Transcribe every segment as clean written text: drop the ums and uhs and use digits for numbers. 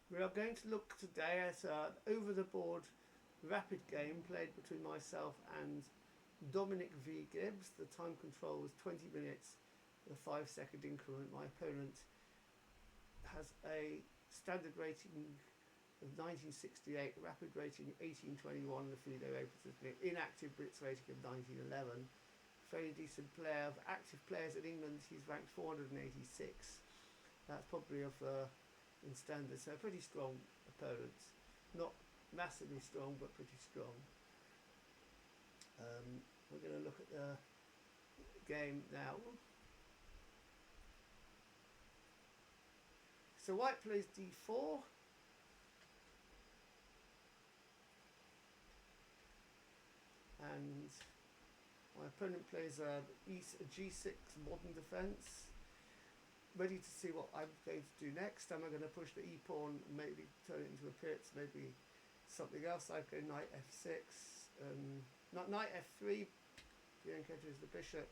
We are going to look today at an over-the-board rapid game played between myself and Dominic V Gibbs. The time control was 20 minutes, a 5-second increment. My opponent has a standard rating of 1968, rapid rating 1821, the FIDE ID inactive Brits rating of 1911. Fairly decent player. Of active players in England, he's ranked 486. That's probably of in standard, so a pretty strong opponent. Not massively strong, but pretty strong. We're going to look at the game now. So white plays d4. And my opponent plays a g6 modern defence. Ready to see what I'm going to do next. Am I going to push the e-pawn and maybe turn it into a pit, maybe something else? I go knight f6, not knight f3, Bianca enters the bishop.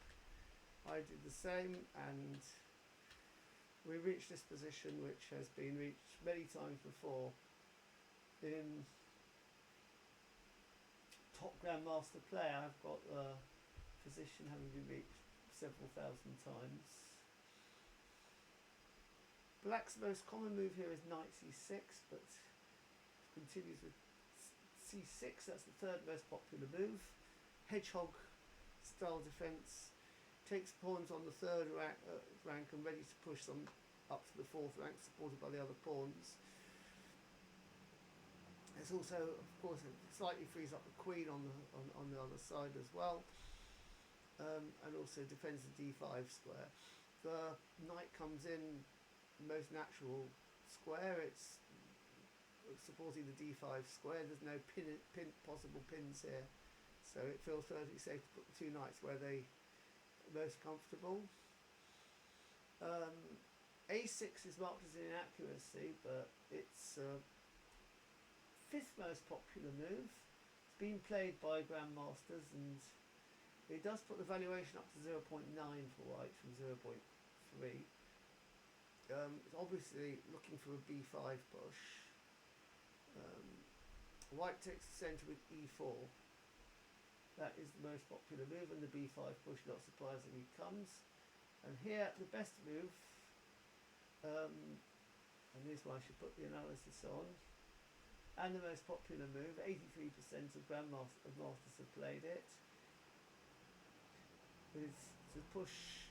I did the same, and we reached this position which has been reached many times before in top grandmaster play. I've got the position having been reached several thousand times. Black's most common move here is knight c6, but continues with c6. That's the third most popular move. Hedgehog style defence. Takes pawns on the third rank and ready to push them up to the fourth rank, supported by the other pawns. There's also, of course, it slightly frees up the queen on the other side as well, and also defends the d5 square. The knight comes in most natural square. It's supporting the d5 square. There's no possible pins here, so it feels perfectly safe to put the two knights where they are most comfortable. a6 is marked as an inaccuracy, but it's fifth most popular move. It's been played by grandmasters, and it does put the valuation up to 0.9 for white from 0.3. It's obviously looking for a b5 push. White takes the centre with e4. That is the most popular move, and the b5 push, not surprisingly, comes. And here, the best move, and here's why I should put the analysis on, and the most popular move, 83% of grandmasters have played it, is to push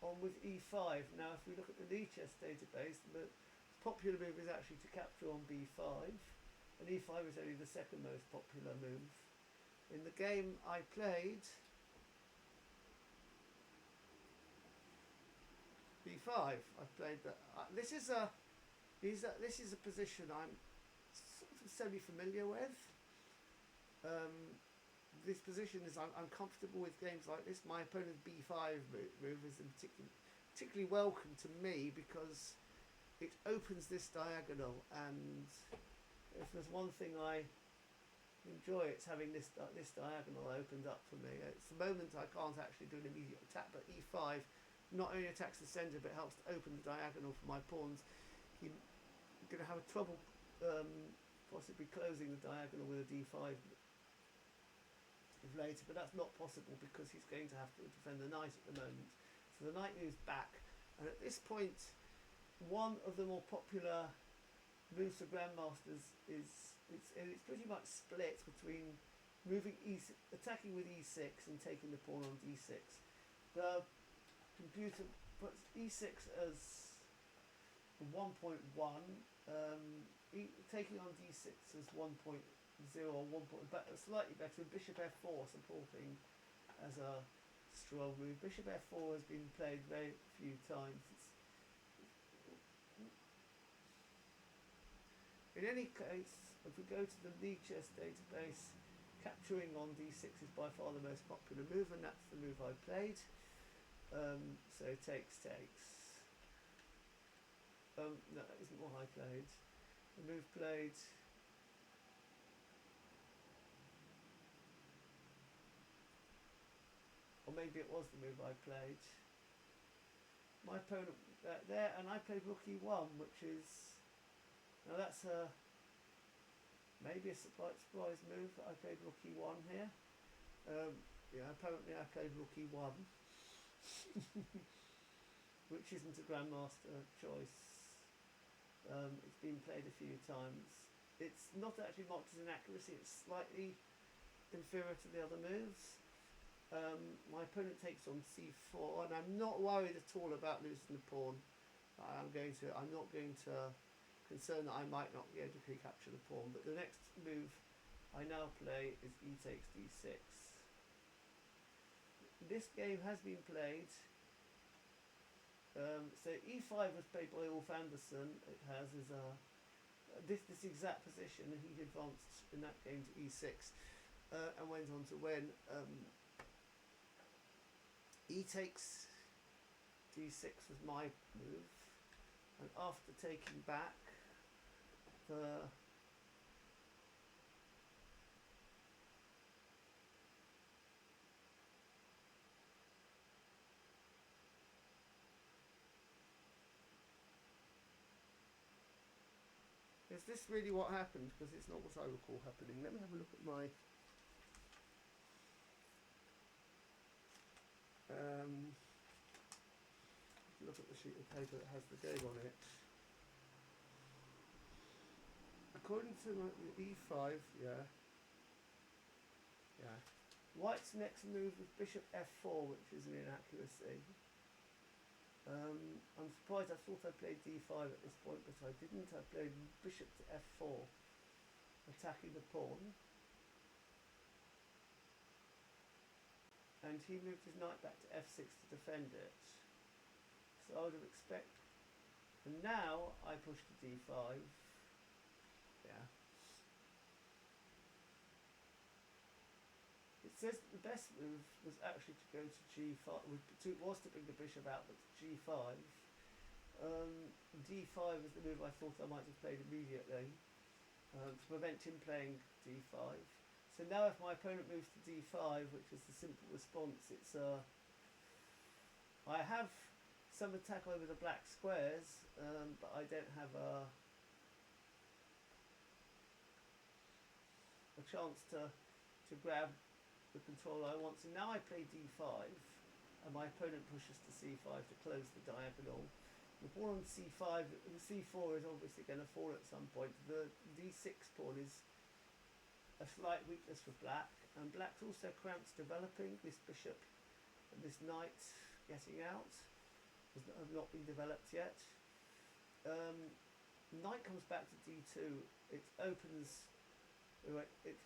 on with e5. Now, if we look at the Lee chess database, the popular move is actually to capture on b5, and e5 is only the second most popular move. In the game I played, b5. I played that. This is a position I'm sort of semi-familiar with. This position is I'm comfortable with games like this. My opponent's b5 move is particularly welcome to me because it opens this diagonal, and if there's one thing I enjoy, it's having this diagonal opened up for me. It's the moment I can't actually do an immediate attack, but e5 not only attacks the centre but helps to open the diagonal for my pawns. You're going to have trouble possibly closing the diagonal with a d5 later, but that's not possible because he's going to have to defend the knight at the moment. So the knight moves back, and at this point, one of the more popular moves for grandmasters is it's pretty much split between attacking with e6 and taking the pawn on d6. The computer puts e6 as 1.1, taking on d6 as 1.0 or 1. Slightly better. Bishop f4 supporting as a strong move. Bishop f4 has been played very few times. In any case, if we go to the Lee chess database, capturing on d6 is by far the most popular move, and that's the move I played. So takes. No, that isn't what I played. The move played. Or maybe it was the move I played. My opponent there, and I played rook e1, which is Now that's maybe a surprise move that I played rook e1 here. Yeah, apparently I played rook e1, which isn't a grandmaster choice. It's been played a few times. It's not actually marked as inaccuracy, it's slightly inferior to the other moves. My opponent takes on c4, and I'm not worried at all about losing the pawn. I'm not going to concerned that I might not be able to recapture the pawn. But the next move I now play is e takes d6. This game has been played. So e5 was played by Ulf Andersson. It has this exact position, and he advanced in that game to e6 and went on to win. E takes d6 was my move, and after taking back the is this really what happened? Because it's not what I recall happening. Let me have a look at my look at the sheet of paper that has the game on it. According to the e5, yeah. White's next move was bishop f4, which is an inaccuracy. I'm surprised. I thought I played d5 at this point, but I didn't. I played bishop to f4, attacking the pawn. And he moved his knight back to f6 to defend it. So I would have expected. And now I push to d5. Yeah. It says that the best move was actually to go to g5. Was to bring the bishop out, but to g5. d5 was the move I thought I might have played immediately to prevent him playing d5. So now if my opponent moves to d5, which is the simple response, it's I have some attack over the black squares, but I don't have a chance to grab the control I want. So now I play d5, and my opponent pushes to c5 to close the diagonal. The pawn on c5, c4 is obviously going to fall at some point. The d6 pawn is a slight weakness for black, and black's also cramps developing. This bishop and this knight getting out have not been developed yet. Knight comes back to d2. It opens. It's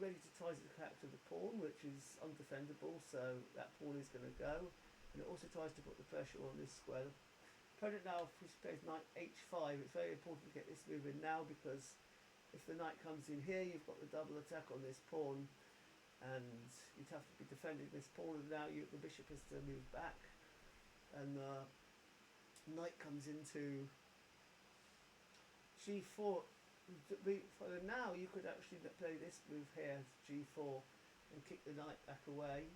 ready to try to capture the pawn, which is undefendable. So that pawn is going to go, and it also tries to put the pressure on this square. Opponent now plays knight h5. It's very important to get this move in now, because if the knight comes in here, you've got the double attack on this pawn, and you'd have to be defending this pawn. And now the bishop has to move back, and the knight comes into g4. Now you could actually play this move here, g4, and kick the knight back away.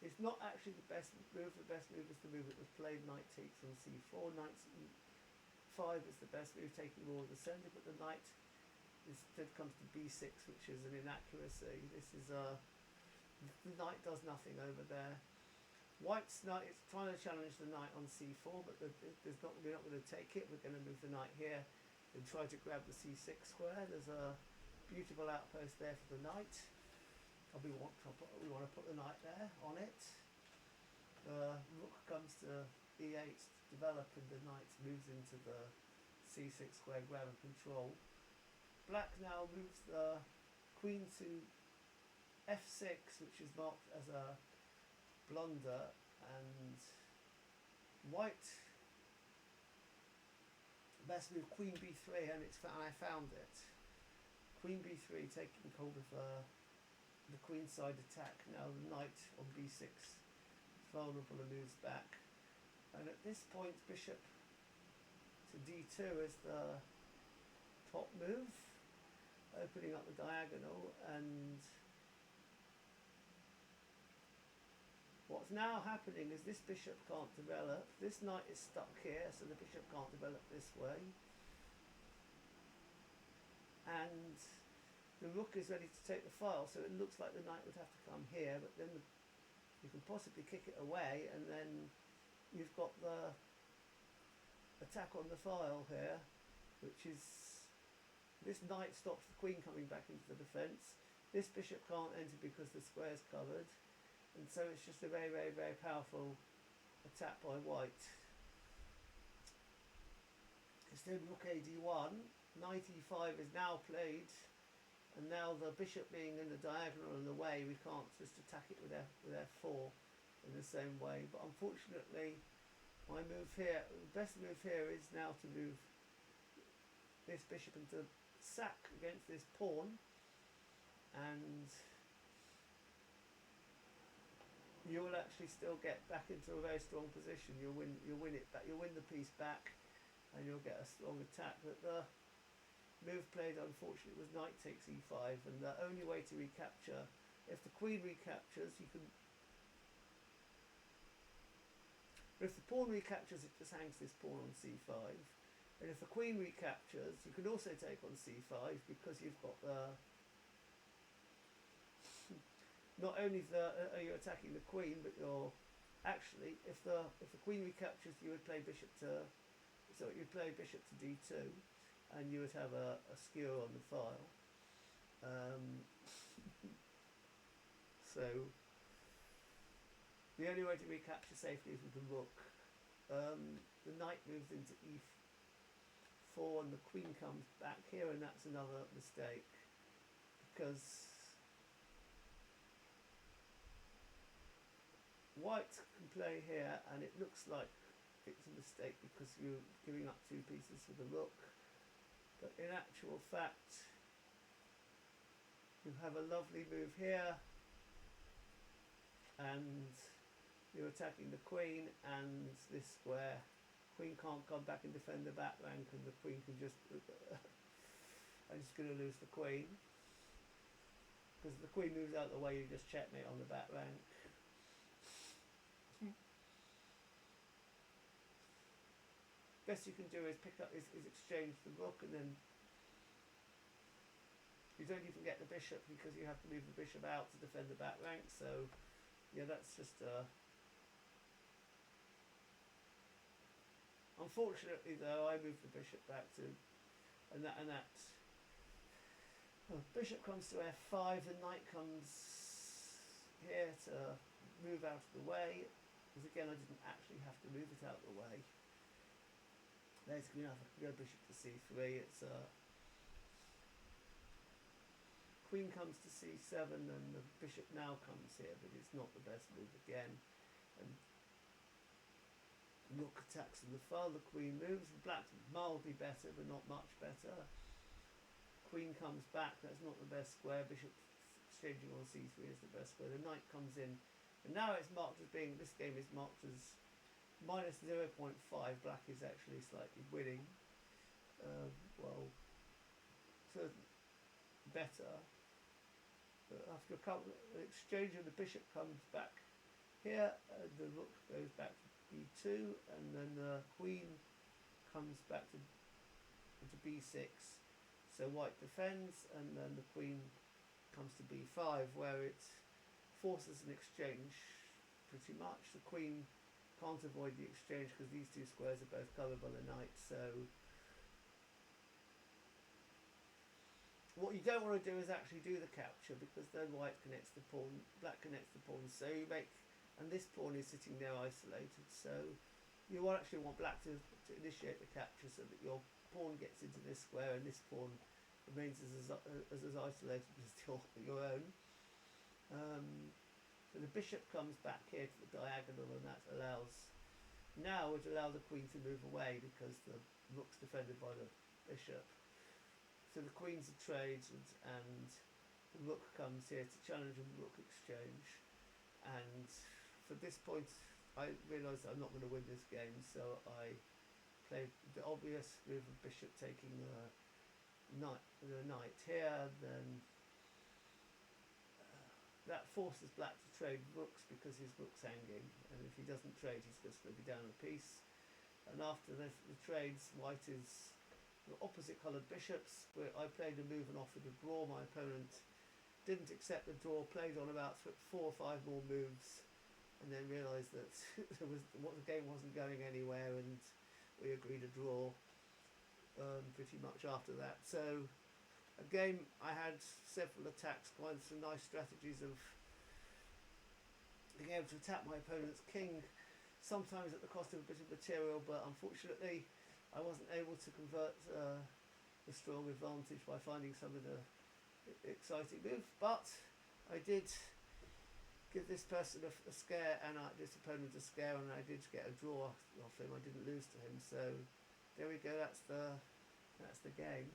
It's not actually the best move. The best move is the move that was played, knight takes on c4. Knight 5 is the best move, taking more of the centre, but the knight instead comes to b6, which is an inaccuracy. This is the knight does nothing over there. White's knight is trying to challenge the knight on c4, but we're not going to take it. We're going to move the knight here and try to grab the c6 square. There's a beautiful outpost there for the knight. We want to put the knight there on it. The rook comes to e8 to develop, and the knight moves into the c6 square, grab and control. Black now moves the queen to f6, which is marked as a blunder, and white best move queen b3, and I found it. Queen b3 taking hold of the queenside attack. Now the knight on b6 is vulnerable and moves back, and at this point bishop to d2 is the top move, opening up the diagonal. And What's now happening is this bishop can't develop. This knight is stuck here, so the bishop can't develop this way. And the rook is ready to take the file, so it looks like the knight would have to come here, but then you can possibly kick it away, and then you've got the attack on the file here, which is this knight stops the queen coming back into the defence. This bishop can't enter because the square's covered, and so it's just a very, very, very powerful attack by white. It's then rook ad1, knight e5 is now played, and now the bishop being in the diagonal in the way, we can't just attack it with f4 in the same way. But unfortunately, my move here, the best move here is now to move this bishop into sack against this pawn, and you will actually still get back into a very strong position. You'll win it back. You'll win the piece back, and you'll get a strong attack. But the move played, unfortunately, was knight takes e5, and the only way to recapture, if the queen recaptures, you can. If the pawn recaptures, it just hangs this pawn on c5, and if the queen recaptures, you can also take on c5 because you've got the. Not only are you attacking the queen, but you're actually, if the queen recaptures, you would play bishop to, so you'd play bishop to d2, and you would have a skewer on the file. So the only way to recapture safely is with the rook. The knight moves into e4, and the queen comes back here, and that's another mistake because white can play here, and it looks like it's a mistake because you're giving up two pieces for the rook. But in actual fact, you have a lovely move here, and you're attacking the queen and this square. Queen can't come back and defend the back rank, and the queen can just. I'm just going to lose the queen because the queen moves out the way. You just checkmate on the back rank. Best you can do is pick up is exchange the rook, and then you don't even get the bishop because you have to move the bishop out to defend the back rank. So yeah, that's just unfortunately though, I moved the bishop back to, and that bishop comes to f5, the knight comes here to move out of the way, because again I didn't actually have to move it out of the way. Basically enough, I can go bishop to c3, it's queen comes to c7, and the bishop now comes here, but it's not the best move again. And rook attacks on the file, the queen moves, black's mildly better, but not much better. Queen comes back, that's not the best square, bishop exchanging on c3 is the best square, the knight comes in, and now it's marked as being, this game is marked as minus 0.5, black is actually slightly winning, well, so better, but after a couple of exchange, the bishop comes back here, the rook goes back to b2, and then the queen comes back to b6, so white defends, and then the queen comes to b5, where it forces an exchange pretty much. The queen can't avoid the exchange because these two squares are both covered by the knight, so what you don't want to do is actually do the capture, because then white connects the pawn, black connects the pawn, so you make, and this pawn is sitting there isolated, so you actually want black to initiate the capture so that your pawn gets into this square and this pawn remains as isolated as your own. So the bishop comes back here to the diagonal, and that would allow the queen to move away because the rook's defended by the bishop. So the queen's a trade, and the rook comes here to challenge a rook exchange. And for this point, I realised I'm not going to win this game, so I played the obvious move of bishop taking the knight here, then that forces black to trade rooks because his rook's hanging, and if he doesn't trade, he's just going to be down a piece. And after the trades, white is the opposite coloured bishops. Where I played a move and offered a draw. My opponent didn't accept the draw, played on about 4 or 5 more moves, and then realised that the game wasn't going anywhere, and we agreed a draw pretty much after that. So again, I had several attacks, quite some nice strategies of being able to attack my opponent's king, sometimes at the cost of a bit of material, but unfortunately I wasn't able to convert the strong advantage by finding some of the exciting moves, but I did give this person a scare, and this opponent a scare, and I did get a draw off him. I didn't lose to him, so there we go, that's the game.